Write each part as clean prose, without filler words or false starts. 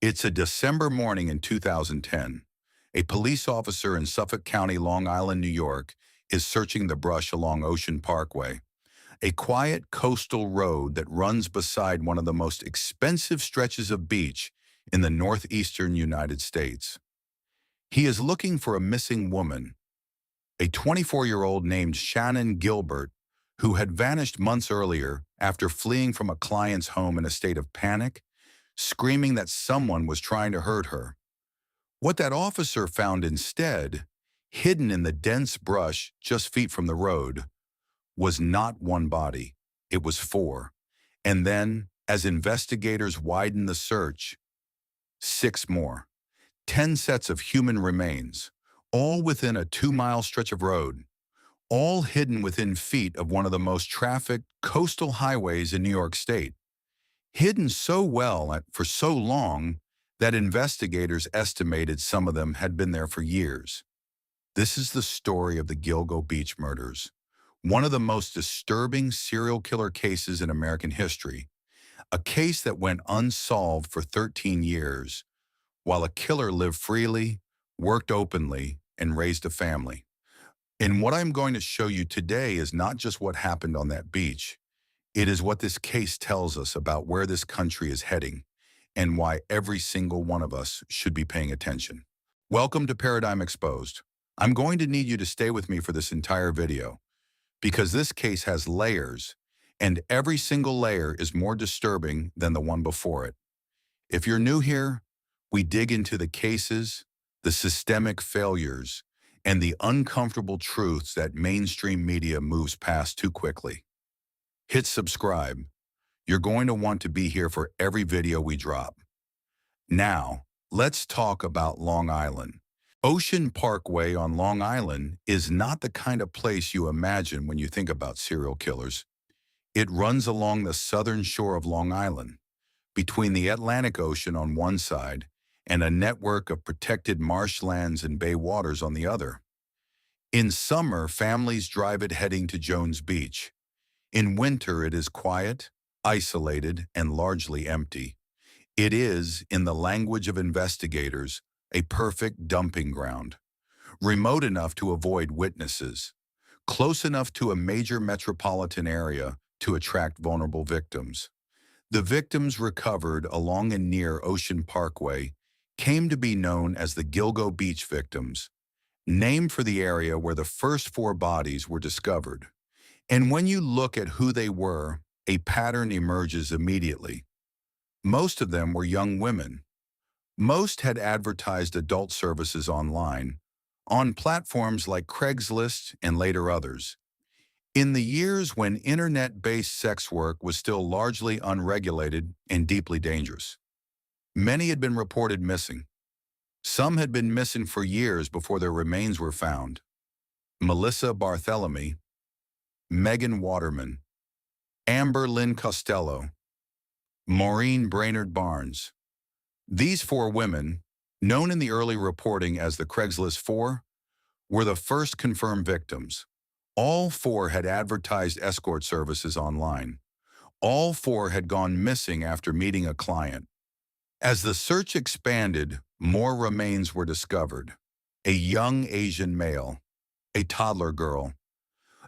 It's a December morning in 2010. A police officer in Suffolk County, Long Island, New York, is searching the brush along Ocean Parkway, a quiet coastal road that runs beside one of the most expensive stretches of beach in the northeastern United States. He is looking for a missing woman, a 24-year-old named Shannon Gilbert, who had vanished months earlier after fleeing from a client's home in a state of panic, screaming that someone was trying to hurt her. What that officer found instead, hidden in the dense brush just feet from the road, was not one body. It was four. And then, as investigators widened the search, six more. 10 sets of human remains, all within a 2-mile stretch of road, all hidden within feet of one of the most trafficked coastal highways in New York State. Hidden so well for so long that investigators estimated some of them had been there for years. This is the story of the Gilgo Beach murders, one of the most disturbing serial killer cases in American history, a case that went unsolved for 13 years, while a killer lived freely, worked openly, and raised a family. And what I'm going to show you today is not just what happened on that beach. It is what this case tells us about where this country is heading and why every single one of us should be paying attention. Welcome to Paradigm Exposed. I'm going to need you to stay with me for this entire video because this case has layers, and every single layer is more disturbing than the one before it. If you're new here, we dig into the cases, the systemic failures, and the uncomfortable truths that mainstream media moves past too quickly. Hit subscribe. You're going to want to be here for every video we drop. Now, let's talk about Long Island. Ocean Parkway on Long Island is not the kind of place you imagine when you think about serial killers. It runs along the southern shore of Long Island, between the Atlantic Ocean on one side and a network of protected marshlands and bay waters on the other. In summer, families drive it heading to Jones Beach. In winter, it is quiet, isolated, and largely empty. It is, in the language of investigators, a perfect dumping ground. Remote enough to avoid witnesses, close enough to a major metropolitan area to attract vulnerable victims. The victims recovered along and near Ocean Parkway came to be known as the Gilgo Beach victims, named for the area where the first four bodies were discovered. And when you look at who they were, a pattern emerges immediately. Most of them were young women. Most had advertised adult services online, on platforms like Craigslist and later others. In the years when internet-based sex work was still largely unregulated and deeply dangerous, many had been reported missing. Some had been missing for years before their remains were found. Melissa Barthelemy, Megan Waterman, Amber Lynn Costello, Maureen Brainerd Barnes. These four women, known in the early reporting as the Craigslist Four, were the first confirmed victims. All four had advertised escort services online. All four had gone missing after meeting a client. As the search expanded, more remains were discovered. A young Asian male, a toddler girl,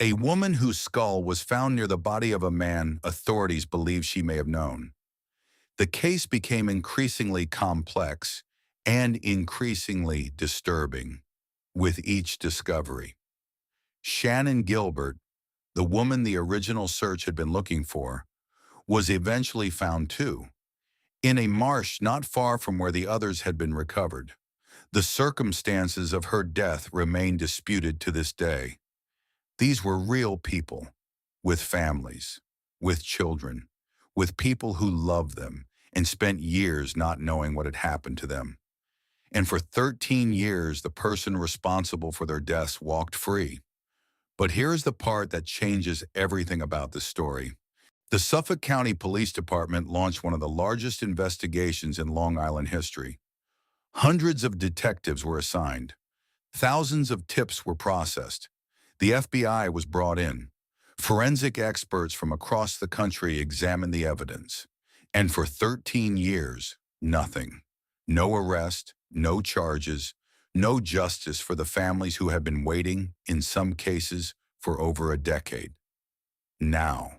a woman whose skull was found near the body of a man authorities believe she may have known. The case became increasingly complex and increasingly disturbing with each discovery. Shannon Gilbert, the woman the original search had been looking for, was eventually found too, in a marsh not far from where the others had been recovered. The circumstances of her death remain disputed to this day. These were real people, with families, with children, with people who loved them and spent years not knowing what had happened to them. And for 13 years, the person responsible for their deaths walked free. But here's the part that changes everything about this story. The Suffolk County Police Department launched one of the largest investigations in Long Island history. Hundreds of detectives were assigned. Thousands of tips were processed. The FBI was brought in. Forensic experts from across the country examined the evidence. And for 13 years, nothing. No arrest, no charges, no justice for the families who have been waiting, in some cases, for over a decade. Now,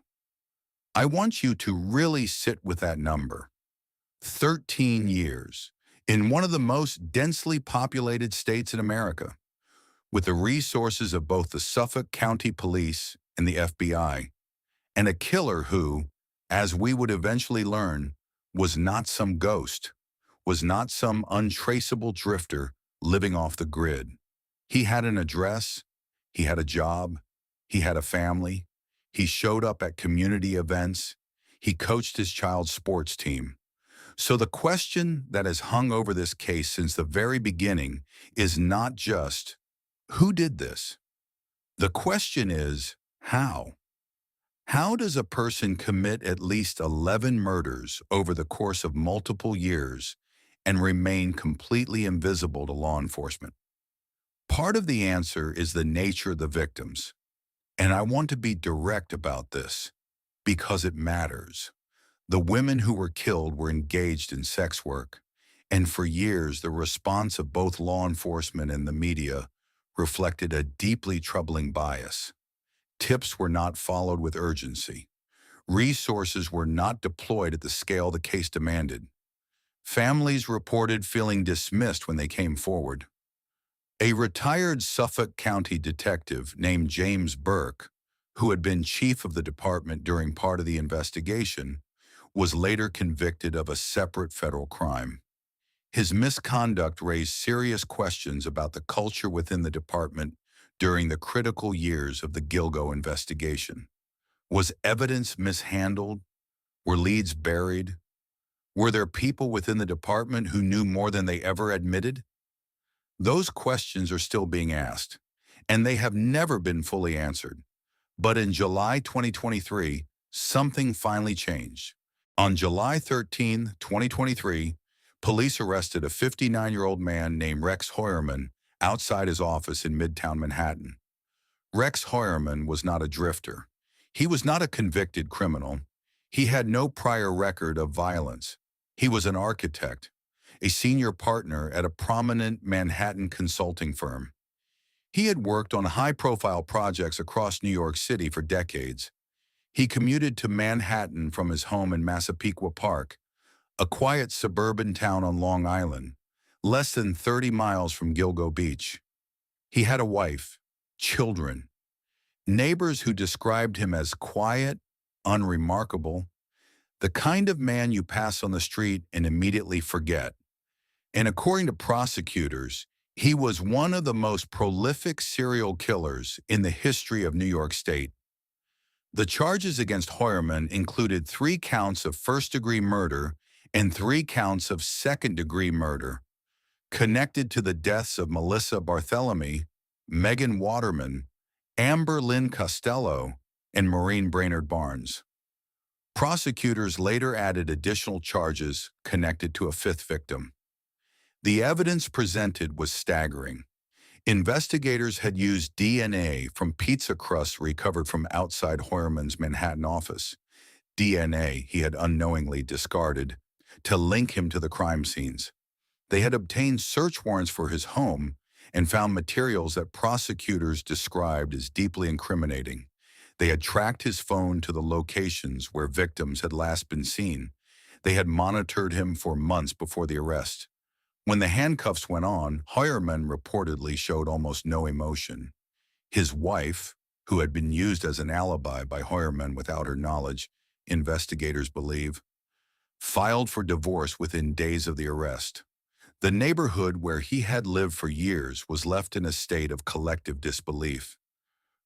I want you to really sit with that number. 13 years in one of the most densely populated states in America, with the resources of both the Suffolk County Police and the FBI, and a killer who, as we would eventually learn, was not some ghost, was not some untraceable drifter living off the grid. He had an address, he had a job, he had a family, he showed up at community events, he coached his child's sports team. So the question that has hung over this case since the very beginning is not just, who did this? The question is, how? How does a person commit at least 11 murders over the course of multiple years and remain completely invisible to law enforcement? Part of the answer is the nature of the victims. And I want to be direct about this because it matters. The women who were killed were engaged in sex work, and for years the response of both law enforcement and the media reflected a deeply troubling bias. Tips were not followed with urgency. Resources were not deployed at the scale the case demanded. Families reported feeling dismissed when they came forward. A retired Suffolk County detective named James Burke, who had been chief of the department during part of the investigation, was later convicted of a separate federal crime. His misconduct raised serious questions about the culture within the department during the critical years of the Gilgo investigation. Was evidence mishandled? Were leads buried? Were there people within the department who knew more than they ever admitted? Those questions are still being asked, and they have never been fully answered. But in July 2023, something finally changed. On July 13, 2023, police arrested a 59-year-old man named Rex Heuermann outside his office in Midtown Manhattan. Rex Heuermann was not a drifter. He was not a convicted criminal. He had no prior record of violence. He was an architect, a senior partner at a prominent Manhattan consulting firm. He had worked on high-profile projects across New York City for decades. He commuted to Manhattan from his home in Massapequa Park, a quiet suburban town on Long Island, less than 30 miles from Gilgo Beach. He had a wife, children, neighbors who described him as quiet, unremarkable, the kind of man you pass on the street and immediately forget. And according to prosecutors, he was one of the most prolific serial killers in the history of New York State. The charges against Heuermann included 3 counts of first-degree murder and 3 counts of second-degree murder, connected to the deaths of Melissa Barthelemy, Megan Waterman, Amber Lynn Costello, and Maureen Brainerd Barnes. Prosecutors later added additional charges connected to a 5th victim. The evidence presented was staggering. Investigators had used DNA from pizza crusts recovered from outside Heuermann's Manhattan office, DNA he had unknowingly discarded, to link him to the crime scenes. They had obtained search warrants for his home and found materials that prosecutors described as deeply incriminating. They had tracked his phone to the locations where victims had last been seen. They had monitored him for months before the arrest. When the handcuffs went on, Heuermann reportedly showed almost no emotion. His wife, who had been used as an alibi by Heuermann without her knowledge, investigators believe, filed for divorce within days of the arrest. The neighborhood where he had lived for years was left in a state of collective disbelief.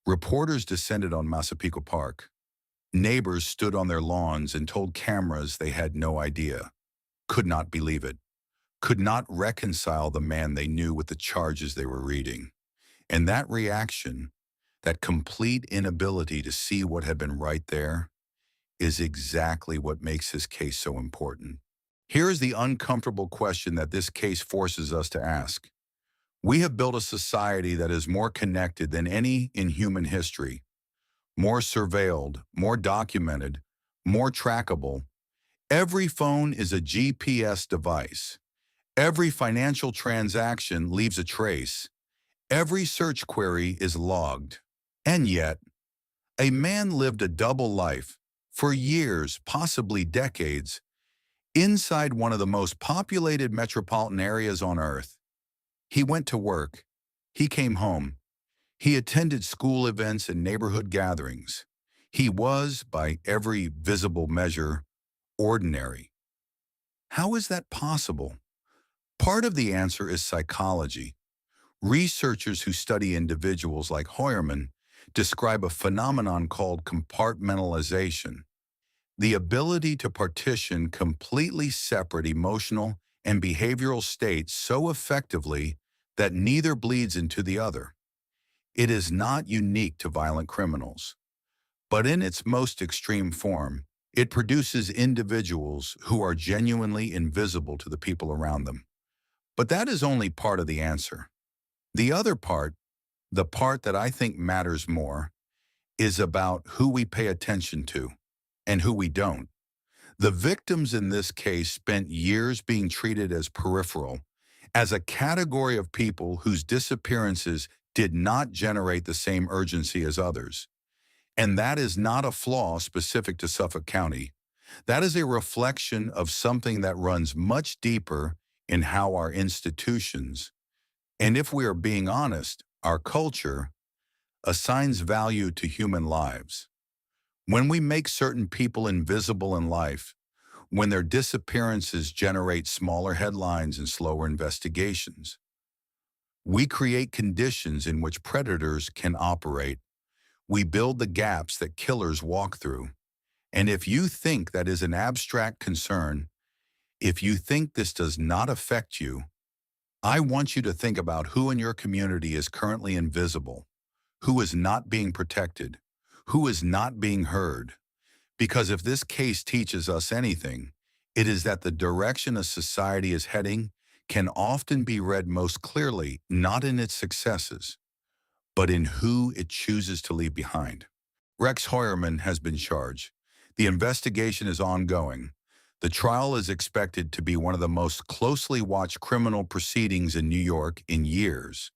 Reporters descended on Massapequa Park. Neighbors stood on their lawns and told cameras they had no idea, could not believe it, could not reconcile the man they knew with the charges they were reading. And that reaction, that complete inability to see what had been right there, is exactly what makes this case so important. Here is the uncomfortable question that this case forces us to ask. We have built a society that is more connected than any in human history, more surveilled, more documented, more trackable. Every phone is a GPS device. Every financial transaction leaves a trace. Every search query is logged. And yet, a man lived a double life for years, possibly decades, inside one of the most populated metropolitan areas on Earth. He went to work. He came home. He attended school events and neighborhood gatherings. He was, by every visible measure, ordinary. How is that possible? Part of the answer is psychology. Researchers who study individuals like Heuermann describe a phenomenon called compartmentalization, the ability to partition completely separate emotional and behavioral states so effectively that neither bleeds into the other. It is not unique to violent criminals, but in its most extreme form, it produces individuals who are genuinely invisible to the people around them. But that is only part of the answer. The other part, the part that I think matters more, is about who we pay attention to and who we don't. The victims in this case spent years being treated as peripheral, as a category of people whose disappearances did not generate the same urgency as others. And that is not a flaw specific to Suffolk County. That is a reflection of something that runs much deeper in how our institutions, and if we are being honest, our culture, assigns value to human lives. When we make certain people invisible in life, when their disappearances generate smaller headlines and slower investigations, we create conditions in which predators can operate. We build the gaps that killers walk through. And if you think that is an abstract concern, if you think this does not affect you, I want you to think about who in your community is currently invisible, who is not being protected, who is not being heard. Because if this case teaches us anything, it is that the direction a society is heading can often be read most clearly not in its successes, but in who it chooses to leave behind. Rex Heuermann has been charged. The investigation is ongoing. The trial is expected to be one of the most closely watched criminal proceedings in New York in years.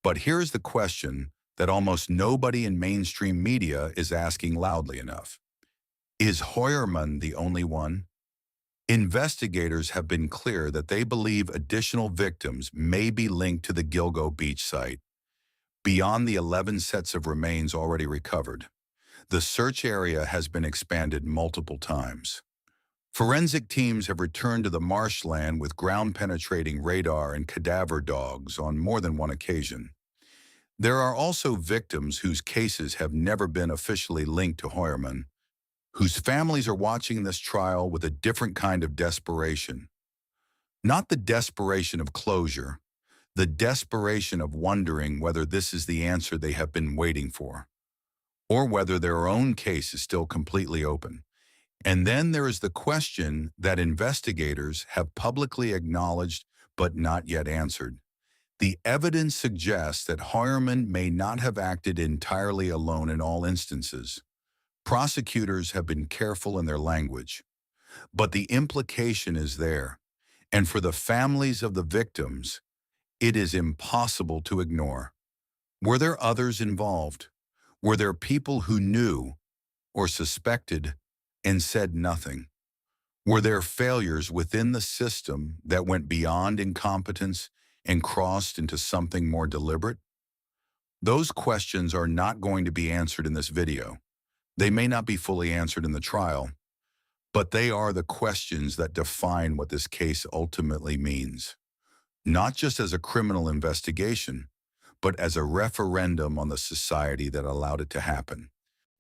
But here's the question that almost nobody in mainstream media is asking loudly enough. Is Heuermann the only one? Investigators have been clear that they believe additional victims may be linked to the Gilgo Beach site, beyond the 11 sets of remains already recovered. The search area has been expanded multiple times. Forensic teams have returned to the marshland with ground-penetrating radar and cadaver dogs on more than one occasion. There are also victims whose cases have never been officially linked to Heuermann, whose families are watching this trial with a different kind of desperation. Not the desperation of closure, the desperation of wondering whether this is the answer they have been waiting for, or whether their own case is still completely open. And then there is the question that investigators have publicly acknowledged but not yet answered. The evidence suggests that Heuermann may not have acted entirely alone in all instances. Prosecutors have been careful in their language, but the implication is there. And for the families of the victims, it is impossible to ignore. Were there others involved? Were there people who knew or suspected and said nothing? Were there failures within the system that went beyond incompetence and crossed into something more deliberate? Those questions are not going to be answered in this video. They may not be fully answered in the trial, but they are the questions that define what this case ultimately means. Not just as a criminal investigation, but as a referendum on the society that allowed it to happen.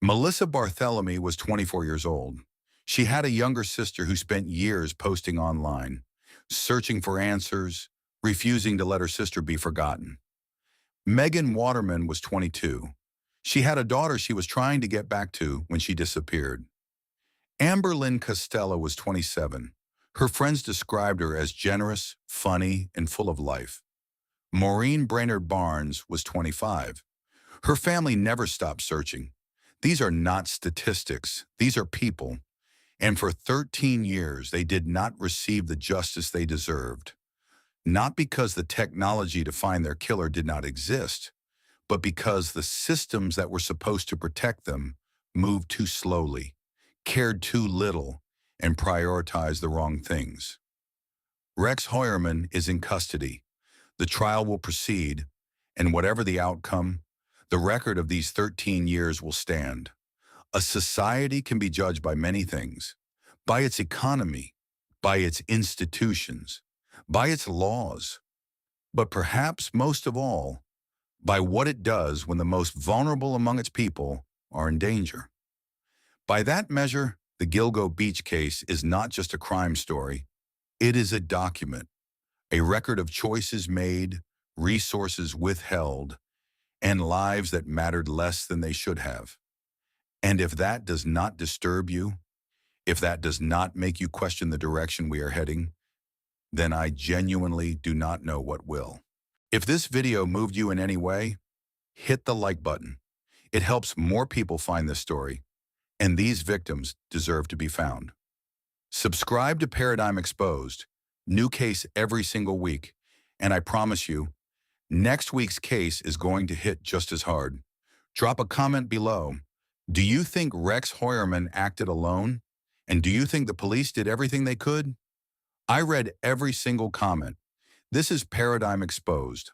Melissa Barthelemy was 24 years old. She had a younger sister who spent years posting online, searching for answers, refusing to let her sister be forgotten. Megan Waterman was 22. She had a daughter she was trying to get back to when she disappeared. Amber Lynn Costello was 27. Her friends described her as generous, funny, and full of life. Maureen Brainerd Barnes was 25. Her family never stopped searching. These are not statistics. These are people. And for 13 years, they did not receive the justice they deserved. not because the technology to find their killer did not exist, but because the systems that were supposed to protect them moved too slowly, cared too little, and prioritized the wrong things. Rex Heuermann is in custody. The trial will proceed, and whatever the outcome, the record of these 13 years will stand. A society can be judged by many things: by its economy, by its institutions, by its laws, but perhaps most of all, by what it does when the most vulnerable among its people are in danger. By that measure, the Gilgo Beach case is not just a crime story, it is a document, a record of choices made, resources withheld, and lives that mattered less than they should have. And if that does not disturb you, if that does not make you question the direction we are heading, then I genuinely do not know what will. If this video moved you in any way, hit the like button. It helps more people find this story, and these victims deserve to be found. Subscribe to Paradigm Exposed, new case every single week, and I promise you, next week's case is going to hit just as hard. Drop a comment below. Do you think Rex Heuermann acted alone? And do you think the police did everything they could? I read every single comment. This is Paradigm Exposed.